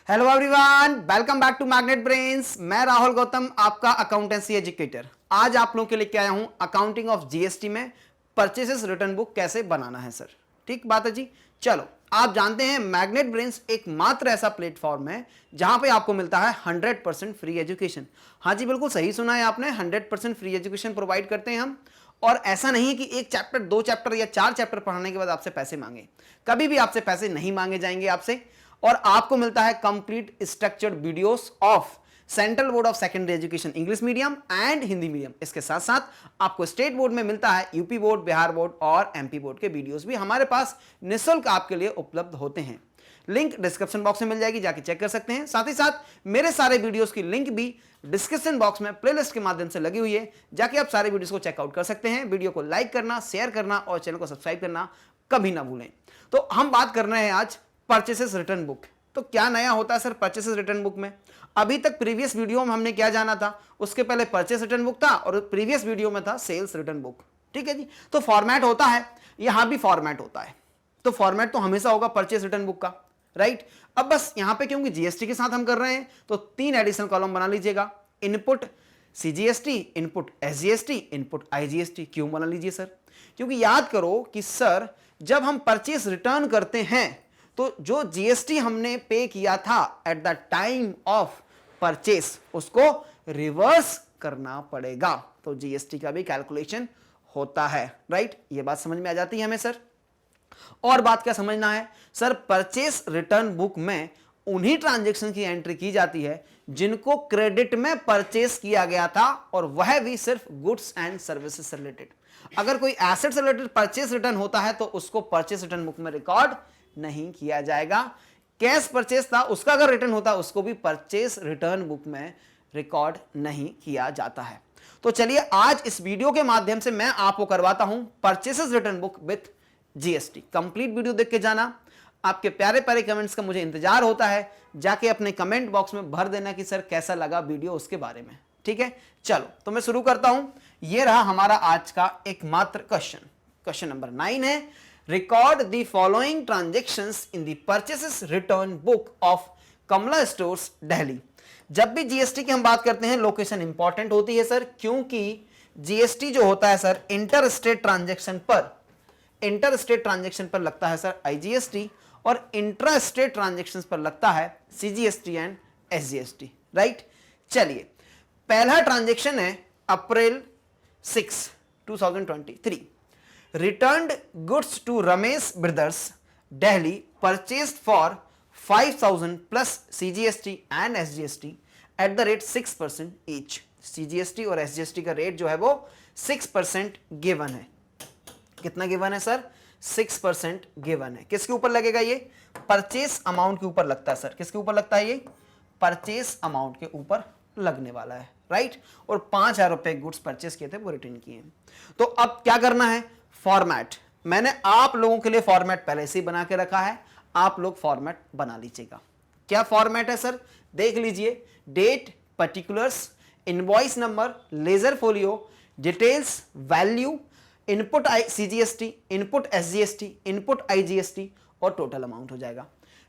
Hello everyone, welcome back to magnet brains. मैं राहुल गौतम, आपका accountancy educator. आज आप लोगों के लिए क्या आया हूं, अकाउंटिंग ऑफ जीएसटी में परचेसेस रिटर्न बुक कैसे बनाना है सर। ठीक बात है जी। चलो, आप जानते हैं मैग्नेट ब्रेन्स एकमात्र ऐसा प्लेटफॉर्म है जहां पे आपको मिलता है 100% फ्री एजुकेशन। हाँ जी, बिल्कुल सही सुना है आपने, 100% फ्री एजुकेशन प्रोवाइड करते हैं हम। और ऐसा नहीं है कि एक चैप्टर, दो चैप्टर या चार चैप्टर पढ़ाने के बाद आपसे पैसे मांगे। कभी भी आपसे पैसे नहीं मांगे जाएंगे आपसे। और आपको मिलता है complete structured videos of central board of secondary education English medium and Hindi medium. इसके साथ साथ आपको स्टेट बोर्ड में मिलता है यूपी बोर्ड, बिहार बोर्ड और एमपी बोर्ड के वीडियोस भी हमारे पास निःशुल्क आपके लिए उपलब्ध होते हैं। लिंक डिस्क्रिप्शन बॉक्स में मिल जाएगी, जाके चेक कर सकते हैं। साथ ही साथ मेरे सारे वीडियोस की लिंक भी डिस्क्रिप्शन बॉक्स में प्लेलिस्ट के माध्यम से लगी हुई है, जाके आप सारे वीडियोस को चेकआउट कर सकते हैं। वीडियो को लाइक करना, शेयर करना और चैनल को सब्सक्राइब करना कभी ना भूलें। तो हम बात कर रहे हैं आज परचेसेस रिटर्न बुक। तो क्या नया होता है सर परचेसेस रिटर्न बुक में? अभी तक प्रीवियस वीडियो में हमने क्या जाना था, उसके पहले परचेस रिटर्न बुक था और प्रीवियस वीडियो में था सेल्स रिटर्न बुक। ठीक है जी। तो फॉर्मेट होता है, यहां भी फॉर्मेट होता है। तो फॉर्मेट तो हमेशा होगा परचेस रिटर्न बुक का, राइट। अब बस यहां पे क्योंकि जीएसटी के साथ हम कर रहे हैं तो 3 एडिशनल कॉलम बना लीजिएगा। Input CGST, input SGST, input IGST. क्यों बना लीजिए सर? क्योंकि याद करो कि सर जब हम परचेस रिटर्न करते हैं तो जो जीएसटी हमने पे किया था at the time of purchase, उसको रिवर्स करना पड़ेगा। तो जीएसटी का भी कैलकुलेशन होता है, राइट। ये बात समझ में आ जाती है हमें सर। और बात क्या समझना है सर, परचेस रिटर्न बुक में उन्हीं ट्रांजैक्शन की एंट्री की जाती है जिनको क्रेडिट में परचेस किया गया था, और वह भी सिर्फ गुड्स एंड सर्विसेज से रिलेटेड। अगर कोई एसेट से रिलेटेड परचेस रिटर्न होता है तो उसको परचेस रिटर्न बुक में रिकॉर्ड नहीं किया जाएगा। कैश परचेस था उसका अगर रिटर्न होता उसको भी परचेस रिटर्न बुक में रिकॉर्ड नहीं किया जाता है। तो चलिए आज इस वीडियो के माध्यम से मैं आपको करवाता हूं purchases return book with GST. Complete video देख के जाना। आपके प्यारे प्यारे कमेंट्स का मुझे इंतजार होता है, जाके अपने कमेंट बॉक्स में भर देना कि सर कैसा लगा वीडियो उसके बारे में। ठीक है, चलो तो मैं शुरू करता हूं। यह रहा हमारा आज का एकमात्र क्वेश्चन। क्वेश्चन नंबर 9 है, record the following transactions in the purchases return book of Kamala stores Delhi. जब भी जीएसटी की हम बात करते हैं लोकेशन इंपॉर्टेंट होती है सर, क्योंकि जीएसटी जो होता है सर इंटर स्टेट ट्रांजैक्शन पर लगता है सर आईजीएसटी, और इंट्रा स्टेट ट्रांजैक्शंस पर लगता है सीजीएसटी एंड एसजीएसटी, राइट। चलिए, पहला ट्रांजैक्शन है अप्रैल 6, 2023। Returned goods to Ramesh Brothers, Delhi, purchased for 5,000 plus CGST and SGST at the rate 6% each। CGST और SGST का रेट जो है वो 6% गिवन है। कितना गिवन है सर? 6% गिवन है। किसके ऊपर लगेगा ये? परचेस अमाउंट के ऊपर लगता है सर। किसके ऊपर लगता है ये? परचेस अमाउंट के ऊपर लगने वाला है, राइट। और 5,000 रुपए गुड्स परचेस किए थे वो रिटर्न किए। तो अब क्या करना है? फॉर्मेट मैंने आप लोगों के लिए फॉर्मेट पहले से ही बना के रखा है, आप लोग फॉर्मेट बना लीजिएगा। क्या फॉर्मेट है सर? देख लीजिए, date, particulars, invoice number, ledger folio, details, value, input CGST, input SGST, input IGST और टोटल अमाउंट हो जाएगा।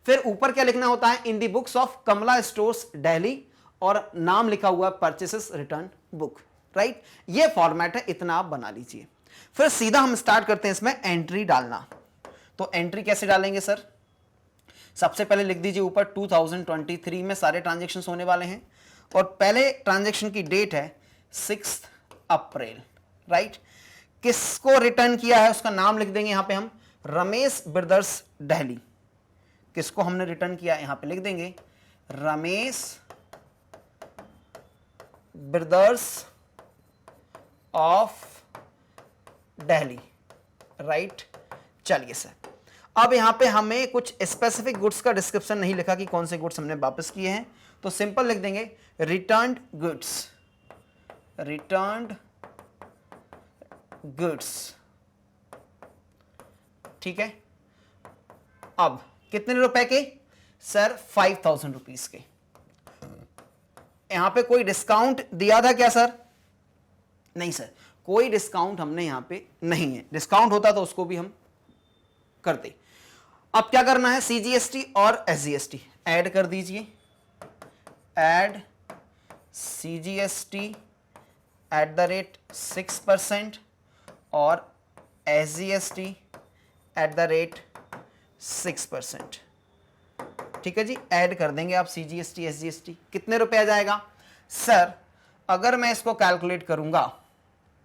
फिर ऊपर क्या लिखना होता है? In the books of Kamala stores Delhi, और नाम लिखा हुआ परचेसेस रिटर्न बुक, राइट। ये फॉर्मेट है, इतना आप बना लीजिए। फिर सीधा हम स्टार्ट करते हैं इसमें एंट्री डालना। तो एंट्री कैसे डालेंगे सर? सबसे पहले लिख दीजिए ऊपर 2023 में सारे ट्रांजैक्शंस होने वाले हैं, और पहले ट्रांजैक्शन की डेट है 6 अप्रैल, राइट। किसको रिटर्न किया है उसका नाम लिख देंगे यहां पे हम, रमेश ब्रदर्स दिल्ली। किसको हमने रिटर्न किया यहां पे लिख देंगे, Ramesh brothers of Delhi, right. चलिए सर, अब यहां पे हमें कुछ स्पेसिफिक गुड्स का डिस्क्रिप्शन नहीं लिखा कि कौन से गुड्स हमने वापस किए हैं, तो सिंपल लिख देंगे रिटर्न्ड गुड्स, ठीक है। अब कितने रुपए के सर? 5,000 रुपीज के। यहां पे कोई डिस्काउंट दिया था क्या सर? नहीं सर, कोई डिस्काउंट हमने यहां पे नहीं है। डिस्काउंट होता तो उसको भी हम करते। अब क्या करना है? सीजीएसटी और एसजीएसटी। ऐड कर दीजिए, add CGST at the rate 6% और SGST एट द रेट 6%। ठीक है जी, ऐड कर देंगे आप CGST SGST। कितने रुपए आ जाएगा सर? अगर मैं इसको कैलकुलेट करूंगा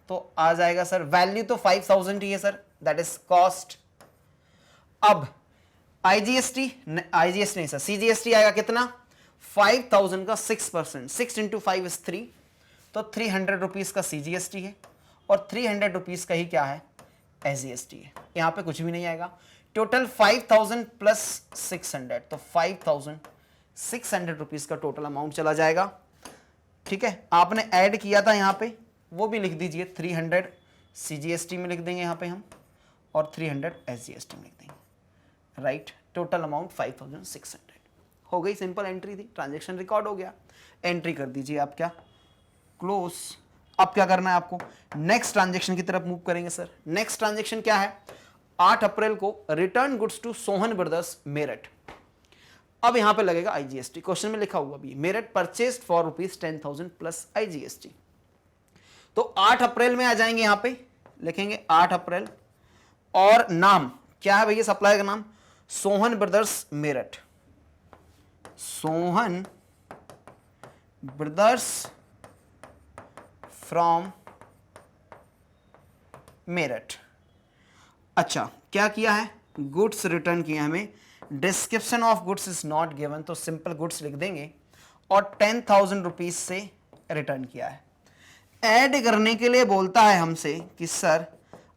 तो आ जाएगा सर, वैल्यू तो 5000 ही है सर, दैट इज कॉस्ट। अब IGST नहीं सर, CGST आएगा कितना? 5000 का 6%, 6 इंटू 5 इज 3, तो 300 रुपीज का CGST है और 300 रुपीज का ही क्या है? SGST है। यहां पे कुछ भी नहीं आएगा। टोटल 5000 प्लस 600, तो 5600 रुपीज का टोटल अमाउंट चला जाएगा। ठीक है, आपने ऐड किया था यहां पे, वो भी लिख दीजिए, 300 CGST में लिख देंगे यहां पे हम, और 300 SGST में लिख देंगे, राइट। टोटल अमाउंट 5600 हो गई। सिंपल एंट्री थी, ट्रांजेक्शन रिकॉर्ड हो गया। एंट्री कर दीजिए आप, क्या? क्लोज। अब क्या करना है आपको? नेक्स्ट ट्रांजेक्शन की तरफ मूव करेंगे सर। नेक्स्ट ट्रांजेक्शन क्या है? 8 अप्रैल को return goods to Sohan brothers Meerut. अब यहां पे लगेगा IGST, क्वेश्चन में लिखा हुआ भी, Meerut purchased for ₹10,000 plus IGST। तो 8 अप्रैल में आ जाएंगे, यहां पे लिखेंगे 8 अप्रैल, और नाम क्या है भैया? सप्लायर का नाम Sohan brothers Meerut, Sohan brothers from Meerut. अच्छा, क्या किया है? गुड्स रिटर्न किया हमें। Description of goods is not given, तो सिंपल गुड्स लिख देंगे, और 10,000 रुपीज से रिटर्न किया है। ऐड करने के लिए बोलता है हमसे कि सर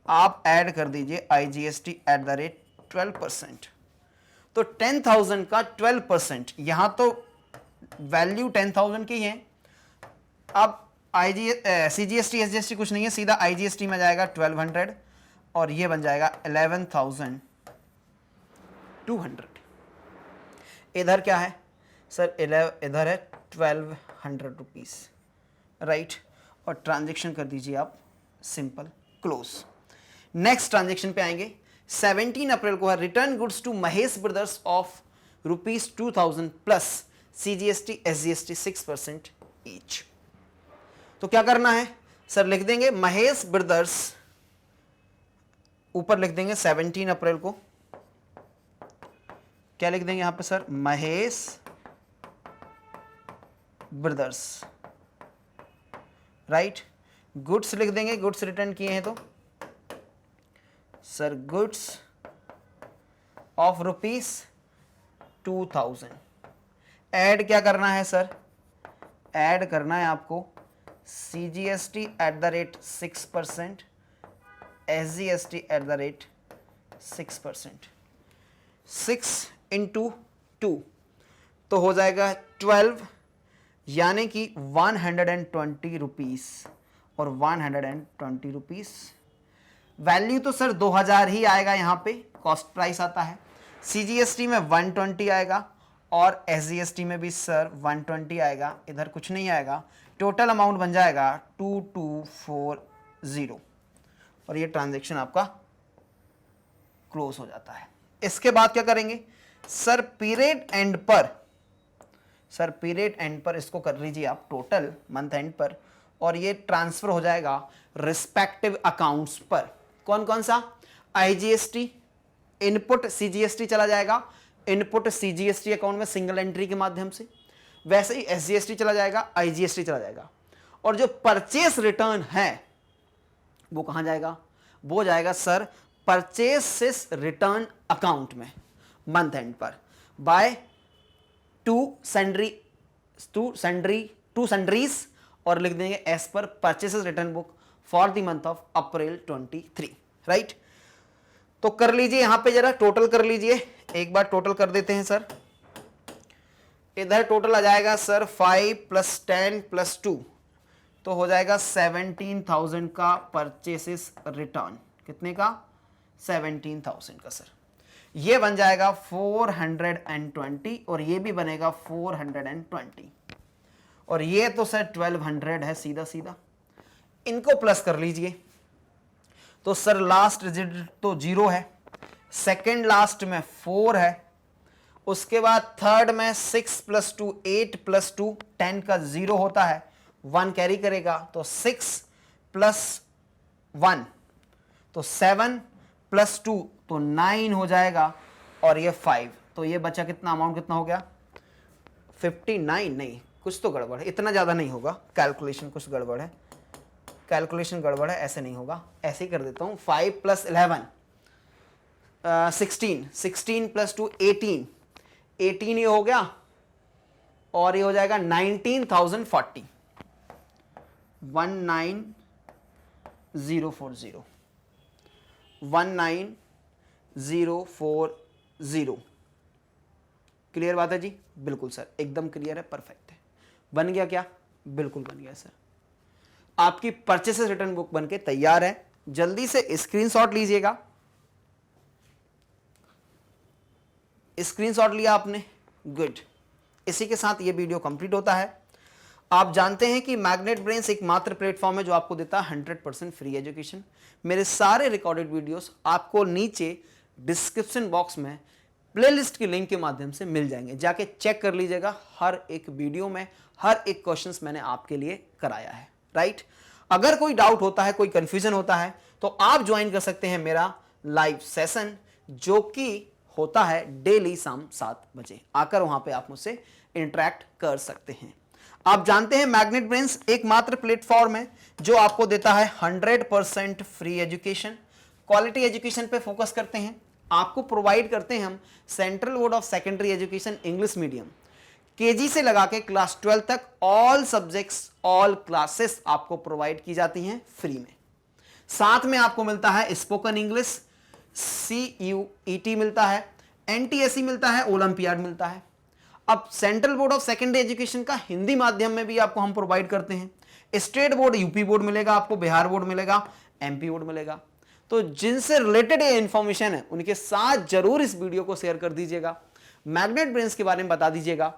आप ऐड कर दीजिए IGST एट द रेट 12%। तो 10,000 का 12%, यहां तो वैल्यू 10,000 की है। अब CGST SGST कुछ नहीं है, सीधा IGST में जाएगा 1200, और ये बन जाएगा 11,200। इधर क्या है सर? इधर है 1200 रुपीज, राइट। और ट्रांजेक्शन कर दीजिए आप सिंपल, क्लोज। नेक्स्ट ट्रांजेक्शन पे आएंगे। 17 अप्रैल को है return goods to Mahesh brothers of ₹2000 plus CGST SGST 6% each. तो क्या करना है सर? लिख देंगे महेश ब्रदर्स, ऊपर लिख देंगे 17 अप्रैल को, क्या लिख देंगे यहां पे sir? Mahesh brothers, right. Goods लिख देंगे, गुड्स रिटर्न किए हैं तो सर गुड्स ऑफ ₹2000। ऐड क्या करना है सर? ऐड करना है आपको CGST at the rate 6%, SGST at the rate 6%। 6 into 2 तो हो जाएगा 12, यानी कि 120 रुपीज, और 120 रुपीज वैल्यू तो सर 2000 ही आएगा। यहां पे कॉस्ट प्राइस आता है, CGST में 120 आएगा, और SGST में भी सर 120 आएगा, इधर कुछ नहीं आएगा। टोटल अमाउंट बन जाएगा 2240, और ये ट्रांजैक्शन आपका क्लोज हो जाता है। इसके बाद क्या करेंगे सर? पीरियड एंड पर, सर पीरियड एंड पर इसको कर लीजिए आप टोटल मंथ एंड पर, और ये ट्रांसफर हो जाएगा रिस्पेक्टिव अकाउंट्स पर। कौन कौन सा? IGST, इनपुट CGST चला जाएगा इनपुट CGST अकाउंट में सिंगल एंट्री के माध्यम से, वैसे ही SGST चला जाएगा, IGST चला जाएगा, और जो परचेस रिटर्न है वो कहां जाएगा? वो जाएगा सर परचेसेस रिटर्न अकाउंट में मंथ एंड पर, बाय टू सन्ड्रीज, और लिख देंगे as per purchases return book for the month of April 23, right. तो कर लीजिए यहां पे, जरा टोटल कर लीजिए, एक बार टोटल कर देते हैं सर। इधर टोटल आ जाएगा सर 5 + 10 + 2, तो हो जाएगा 17,000 का परचेसेस रिटर्न। कितने का? 17,000 का सर। ये बन जाएगा 420, और ये भी बनेगा 420, और ये तो सर 1200 है सीधा सीधा। इनको प्लस कर लीजिए, तो सर लास्ट डिजिट तो 0 है, सेकेंड लास्ट में 4 है, उसके बाद थर्ड में 6 + 2 8 + 2 10 का 0 होता है, 1 कैरी करेगा तो 6 + 1 तो 7 + 2 तो 9 हो जाएगा, और ये 5, तो ये बचा कितना, अमाउंट कितना हो गया 59, नहीं कुछ तो गड़बड़ है, इतना ज़्यादा नहीं होगा, कैलकुलेशन कुछ गड़बड़ है, कैलकुलेशन गड़बड़ है, ऐसे नहीं होगा, ऐसे ही कर देता हूँ। 5 + 11 16, 16 + 2 18, 18 ये हो गया, और ये हो जाएगा 19,040, 19040, 19040। क्लियर बात है जी? बिल्कुल सर, एकदम क्लियर है, परफेक्ट है। बन गया क्या? बिल्कुल बन गया सर। आपकी परचेसेस रिटर्न बुक बनके तैयार है, जल्दी से स्क्रीनशॉट लीजिएगा। स्क्रीनशॉट लिया आपने, गुड। इसी के साथ ये वीडियो कंप्लीट होता है। आप जानते हैं कि मैग्नेट ब्रेन्स एकमात्र प्लेटफॉर्म है जो आपको देता है 100% फ्री एजुकेशन। मेरे सारे रिकॉर्डेड वीडियोस आपको नीचे डिस्क्रिप्शन बॉक्स में प्लेलिस्ट की लिंक के माध्यम से मिल जाएंगे, जाके चेक कर लीजिएगा। हर एक वीडियो में हर एक क्वेश्चंस मैंने आपके लिए कराया है, राइट। अगर कोई डाउट होता है, कोई कंफ्यूजन होता है, तो आप ज्वाइन कर सकते हैं मेरा लाइव सेशन, जो कि होता है डेली शाम 7 बजे। आकर वहां पे आप मुझसे इंटरेक्ट कर सकते हैं। आप जानते हैं मैग्नेट ब्रेन्स एकमात्र प्लेटफॉर्म है जो आपको देता है 100% फ्री एजुकेशन। क्वालिटी एजुकेशन पे फोकस करते हैं, आपको प्रोवाइड करते हैं हम central board of secondary education English medium, KG से लगा के क्लास 12 तक ऑल सब्जेक्ट्स ऑल क्लासेस आपको प्रोवाइड की जाती हैं फ्री में। साथ में आपको मिलता है स्पोकन इंग्लिश, CUET मिलता है, NTSE मिलता है, ओलंपियाड मिलता है। अब central board of secondary education का हिंदी माध्यम में भी आपको हम प्रोवाइड करते हैं। स्टेट बोर्ड यूपी बोर्ड मिलेगा आपको, बिहार बोर्ड मिलेगा, MP बोर्ड मिलेगा। तो जिनसे रिलेटेड ये इंफॉर्मेशन है उनके साथ जरूर इस वीडियो को शेयर कर दीजिएगा, मैग्नेट ब्रेन्स के बारे में बता दीजिएगा।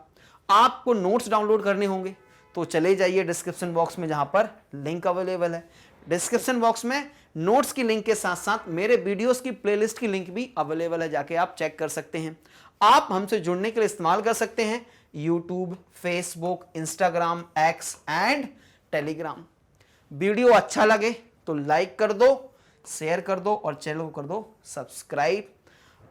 आपको नोट्स डाउनलोड करने होंगे तो चले जाइए डिस्क्रिप्शन बॉक्स में, जहां पर लिंक अवेलेबल है। डिस्क्रिप्शन बॉक्स में नोट्स की लिंक के साथ साथ मेरे वीडियोस की प्लेलिस्ट की लिंक भी अवेलेबल है, जाके आप चेक कर सकते हैं। आप हमसे जुड़ने के लिए इस्तेमाल कर सकते हैं YouTube, Facebook, Instagram, X and Telegram. Video अच्छा लगे तो लाइक कर दो, शेयर कर दो और चैनल को कर दो सब्सक्राइब।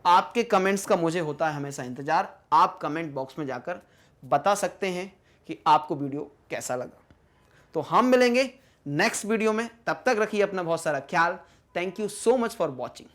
आपके कमेंट्स का मुझे होता है हमेशा इंतजार। आप कमेंट बॉक्स में जाकर बता सकते हैं कि आपको वीडियो कैसा लगा। तो हम मिलेंगे नेक्स्ट वीडियो में, तब तक रखिए अपना बहुत सारा ख्याल। Thank you so much for watching.